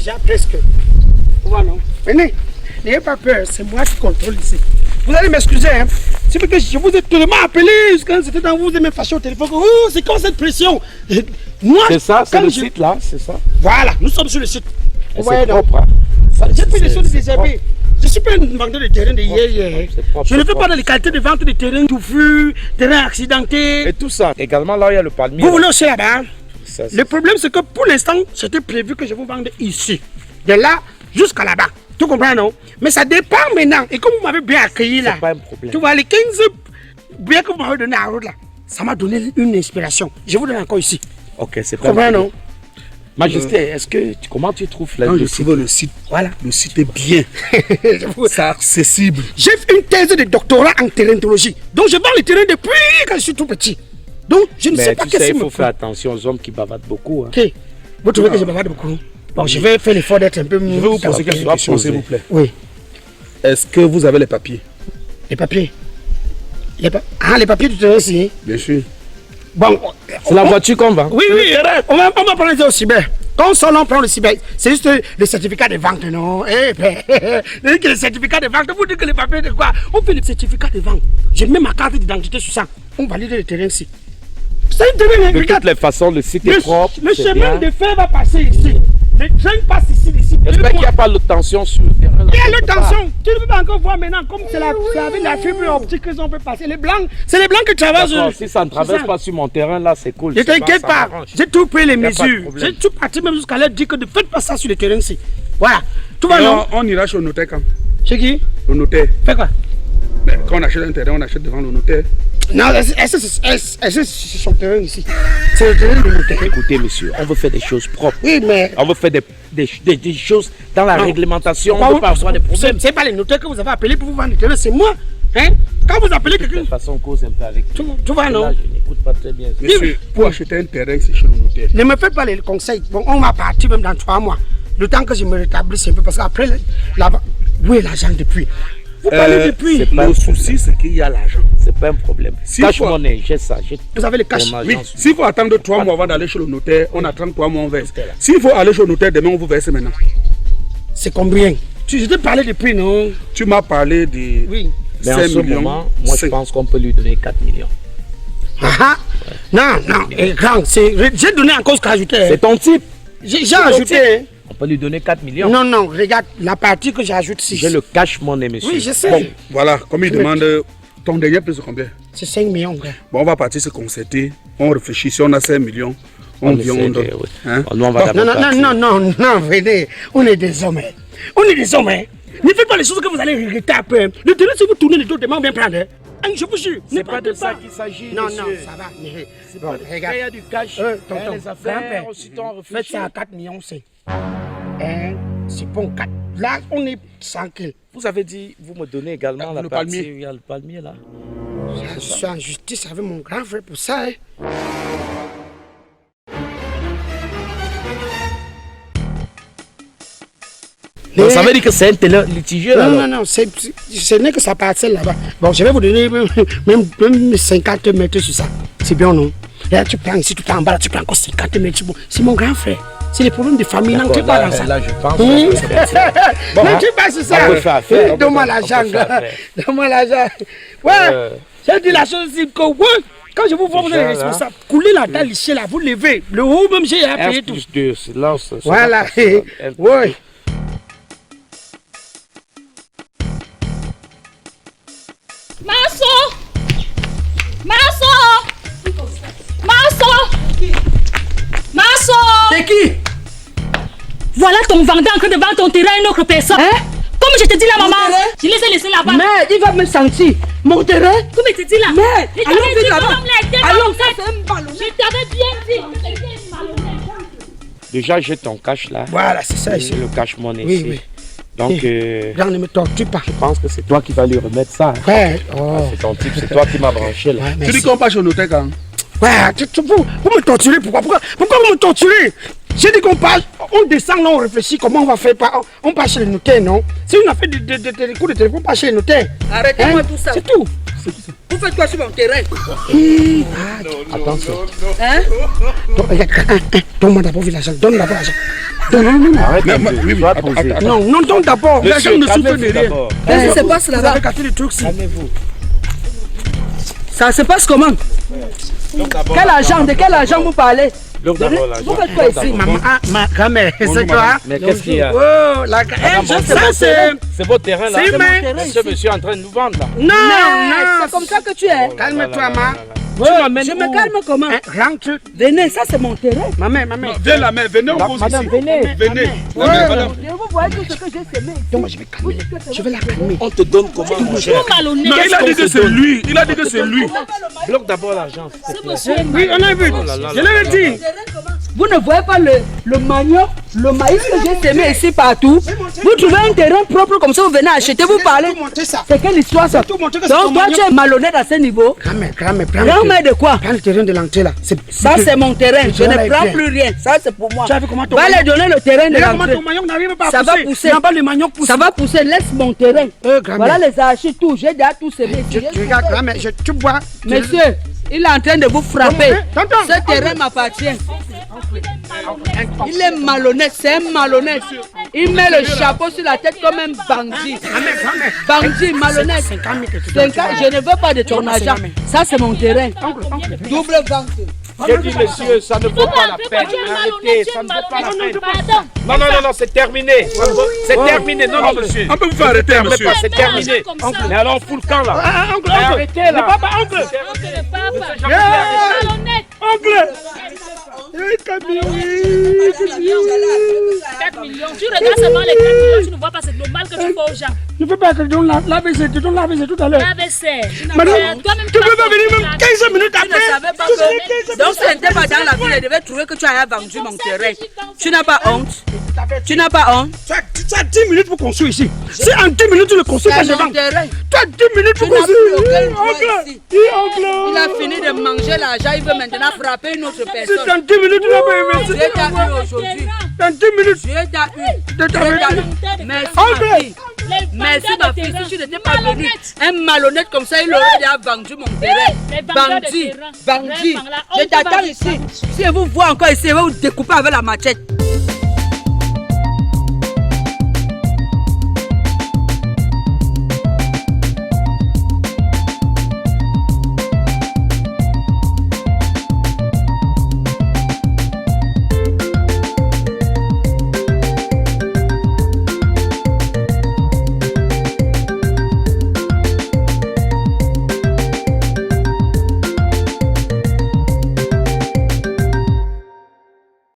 déjà presque. Voilà, non. Venez, n'ayez pas peur, c'est moi qui contrôle ici. Vous allez m'excuser, hein. C'est parce que je vous ai tellement appelé quand c'était dans vous, mes fâchés au téléphone. Oh, c'est quoi cette pression? Moi, c'est ça, c'est le site là, c'est ça. Voilà, nous sommes sur le site. Vous voyez, propre. J'ai pris les choses désherbées. Je ne suis pas un vendeur de terrain de hier. Je ne fais pas dans les qualités de vente de terrain touffus, terrain accidenté. Et tout ça. Également, là, il y a le palmier. Vous voulez aussi là-bas? Le problème, c'est que pour l'instant, c'était prévu que je vous vende ici. De là jusqu'à là-bas. Tu comprends, non? Mais ça dépend maintenant. Et comme vous m'avez bien accueilli là, pas un problème. tu vois, les 15 biens que vous m'avez donné à la route là, ça m'a donné une inspiration. Je vous donne encore ici. Ok, c'est pas vrai, non? Majesté, comment tu trouves le site? Voilà. Le site est bien. C'est accessible. J'ai fait une thèse de doctorat en terrainologie. Donc je vends le terrain depuis quand je suis tout petit. Donc je ne sais pas qu'est-ce qu'il il faut faire attention aux hommes qui bavardent beaucoup. Hein. Ok. Vous trouvez que je bavarde beaucoup? Bon, je vais faire l'effort d'être un peu... Je vais vous poser quelques questions, s'il vous plaît. Oui. Est-ce que vous avez les papiers? Les papiers? Les papiers du terrain aussi? Bien sûr. Bon, c'est la voiture qu'on vend? Oui, on va prendre les au cyber. Quand on prend le cyber, c'est juste le certificat de vente, non? Le certificat de vente, vous dites que les papiers de quoi? On fait le certificat de vente. J'ai mis ma carte d'identité sur ça. On valide le terrain ici. C'est un terrain, de toutes les façons, le site est propre. Le chemin de fer va passer ici. Le train passe ici. J'espère qu'il n'y a pas de tension sur le terrain. Il y a le tension. Tu ne peux pas encore voir maintenant comme c'est avec la fibre optique que on peut passer. Les blancs, c'est les blancs qui traversent. Si ça ne traverse pas sur mon terrain, là, c'est cool. Ne t'inquiète pas. J'ai tout pris les mesures. J'ai tout parti même jusqu'à leur dire que ne faites pas ça sur le terrain ici. Voilà. Tout va non? On ira chez le notaire quand? Chez qui? Le notaire. Fais quoi? Mais quand on achète un terrain, on achète devant le notaire. Non, c'est son terrain ici. C'est le terrain du notaire. Écoutez, monsieur, on veut faire des choses propres. Oui, mais... On veut faire des choses dans la réglementation. On ne veut pas avoir des problèmes. C'est pas les notaires que vous avez appelés pour vous vendre le terrain, c'est moi. Hein? Quand vous appelez quelqu'un... De toute façon, on cause un peu avec tu vois, non? Là, je n'écoute pas très bien. Monsieur, pour acheter un terrain, c'est chez le notaire. Ne me faites pas les conseils. Bon, on va partir même dans 3 mois. Le temps que je me rétablisse un peu, parce qu'après, où est l'argent depuis? Vous parlez depuis. Le souci, c'est qu'il y a l'argent. C'est pas un problème. Cash money, j'ai ça. Vous avez le cash? Oui. S'il faut attendre 3 mois avant d'aller chez le notaire, on attend 3 mois, on verse. S'il faut aller chez le notaire, demain, on vous verse maintenant. C'est combien? Je t'ai parlé de prix, non? Tu m'as parlé de... Oui. Mais en ce moment, moi, je pense qu'on peut lui donner 4 millions. Non, grand, j'ai donné en cause qu'ajouter. C'est ton type. J'ai ajouté. On peut lui donner 4 millions. Non, regarde la partie que j'ai ajoutée ici. J'ai le cash money, monsieur. Oui, je sais. Bon, voilà, comme il demande, ton dernier plus de combien? C'est 5 millions, frère. Bon, on va partir se concerter, on réfléchit, si on a 5 millions, on vient, on donne. Hein? Nous, on va non, venez, on est des hommes. On est des hommes. Ne faites pas les choses que vous allez regretter après. Le terrain, si vous tournez les dos, demain, on vient prendre. Je vous jure. C'est pas de ça qu'il s'agit. Non, ça va. Bon, regarde. Il y a du cash. Les affaires, aussitôt on réfléchit. Faites ça à 4 millions, c'est. C'est bon, 4. Là, on est tranquille. Vous avez dit, vous me donnez également la partie où il y a le palmier là. Je suis en justice avec mon grand frère pour ça. Donc, ça veut dire que c'est un terrain litigieux là? Non, ce n'est que sa parcelle là-bas. Bon, je vais vous donner même 50 mètres sur ça. C'est bien, non? Là, tu prends ici tout en bas, là, tu prends encore 50 mètres. C'est mon grand frère. C'est les problèmes de famille. Non, tu pas dans ça. Là, je pense. Non, tu pas sur ça. On peut faire affaire. Donne-moi l'argent. Donne-moi l'argent. Ouais, j'ai dit la chose ici que quand je vous vois, vous êtes responsable. Coulez la dalle ici, là, vous levez. Le haut, même, j'ai à payer tout. Voilà. Ouais. Masso! C'est qui? Voilà ton vendeur en train de vendre ton terrain à une autre personne. Hein? Comme je te dis là, maman, je les ai laissés là-bas. Mais il va me sentir. Mon terrain? Comme je te dis là. Mais allons vite là-bas. Allons, ça c'est un ballon. Je t'avais bien dit. Déjà, j'ai ton cash là. Voilà, c'est ça ici. Le cash money oui, ici. Oui. Donc, ne me torture pas. Je pense que c'est toi qui vas lui remettre ça. Ouais. C'est ton type, c'est toi qui m'as branché là. Tu dis qu'on passe au notaire quand? Ouais, vous me torturez, pourquoi vous me torturez? J'ai dit qu'on parle, on descend, là, on réfléchit comment on va faire, on passe chez le notaire, non? C'est une affaire de coups de téléphone, on passe chez le notaire. Arrêtez-moi tout ça. C'est tout. Vous faites quoi sur mon terrain? Attention. Hein? Donne-moi d'abord l'argent, donne d'abord l'argent. Non. Arrête un Mais- peu. oui, Sois attends, posé. attends. Non, non, d'abord. Les gens Monsieur, ne souffrent de calmez-vous rien. d'abord. Qu'est-ce qui se passe Vous là-bas? avez cassé le truc si. Calmez-vous. Ça se passe comment? Donc d'abord, Quel argent? De quel argent vous parlez? Donc d'abord l'argent. Vous faites quoi ici? Maman, ma grand-mère, c'est toi? Mais qu'est-ce qu'il y a? Oh, la ça c'est... C'est votre terrain là. C'est humain. Monsieur est en train de nous vendre là. Non, C'est non. comme ça que tu es. Calme-toi, ma. Tu m'amènes Je où? me calme comment? Rentre. Venez, ça c'est mon terrain. Maman. Viens la main, venez on cause Madame, ici. venez. Venez. Ouais. Madame. Vous voyez tout ce que j'ai semé. Donc moi je vais calmer. Je vais la calmer. On te donne comment mon cher? Trop malhonnête. Non, il a dit que c'est lui. Il a dit que c'est lui. Bloque d'abord l'argent. s'il te plaît. Monsieur, Oui, on a vu. Je l'ai dit. Vous ne voyez pas le manioc, le maïs que j'ai semé ici partout. Vous trouvez un terrain propre comme ça, vous venez acheter, vous parlez. Tout monter ça. C'est quelle histoire ça? Tout montrer que c'est ton Donc toi tu manioc. es malhonnête à ce niveau. Grand-mère, Grand-mère de quoi? prends le terrain de l'entrée là. Ça c'est mon terrain, je terrain ne est prends bien. plus rien. Ça c'est pour moi. Tu as vu comment ton Va manioc- leur donner le terrain de Regarde comment l'entrée. ton manioc n'arrive pas à Ça va pousser. pousser. Il n'y a pas le manioc pousse. Ça va pousser, laisse mon terrain. grand-mère. Voilà les archives, tout. J'ai déjà tout semé. Tu regardes, grand-mère, tu bois. Monsieur, il est en train de vous frapper. Tonton. Ce terrain m'appartient. Il est malhonnête, c'est un malhonnête. Il met le chapeau sur la tête comme un bandit. Grand-mère. Bandit, malhonnête. 50 000 que tu donnes. 50, je ne veux pas de ton argent. Ça, c'est mon terrain. Double vente. J'ai dit monsieur, ça ne vaut pas la peine. Arrêtez, ça ne vaut pas la peine. Pardon. Non, c'est terminé. C'est terminé. Non, monsieur. On peut vous faire arrêter, Mais monsieur. pas, c'est terminé. Mais alors, on fout le camp là. Oncle, Mais arrêtez là. Papa, oncle. Oncle le papa. Yeah. Malhonnête. Oncle. Eh, Camille, oui. 4 millions. Tu regardes seulement les 4 millions, tu ne vois pas, c'est normal que tu fais aux gens. Je ne veux pas que tu donnes l'AVC, tu donnes l'AVC tout à l'heure. AVC. Madame, Toi-même, tu peux pas venir même 15 minutes Tu ne après. savais pas que. Donc, ce n'était pas dans la ville. Elle devait trouver que tu as vendu mon terrain. Tu n'as pas honte. Tu n'as pas honte. Tu as 10 minutes pour construire ici. Si en 10 minutes tu le construis, C'est pas je mon vends. terrain. Tu as 10 minutes Tu pour n'as plus aucun construire. droit Oncle, ici. oncle. Il a fini de manger l'argent. Il veut maintenant frapper une autre Si personne. dans 10 minutes tu n'as pas Tu investi. es ta eu aujourd'hui. Dans 10 minutes. Tu es ta eu. De ta vie. Merci, ma Oncle. fille. Merci, ma fille. Si tu n'étais pas venu, un malhonnête comme ça, il aurait déjà vendu mon terrain. les vendeurs de Bandit, terrain. bandit. Les vendeurs là, Je on te t'attends vend ici. Si vous voyez encore ici, je vais vous découper avec la machette.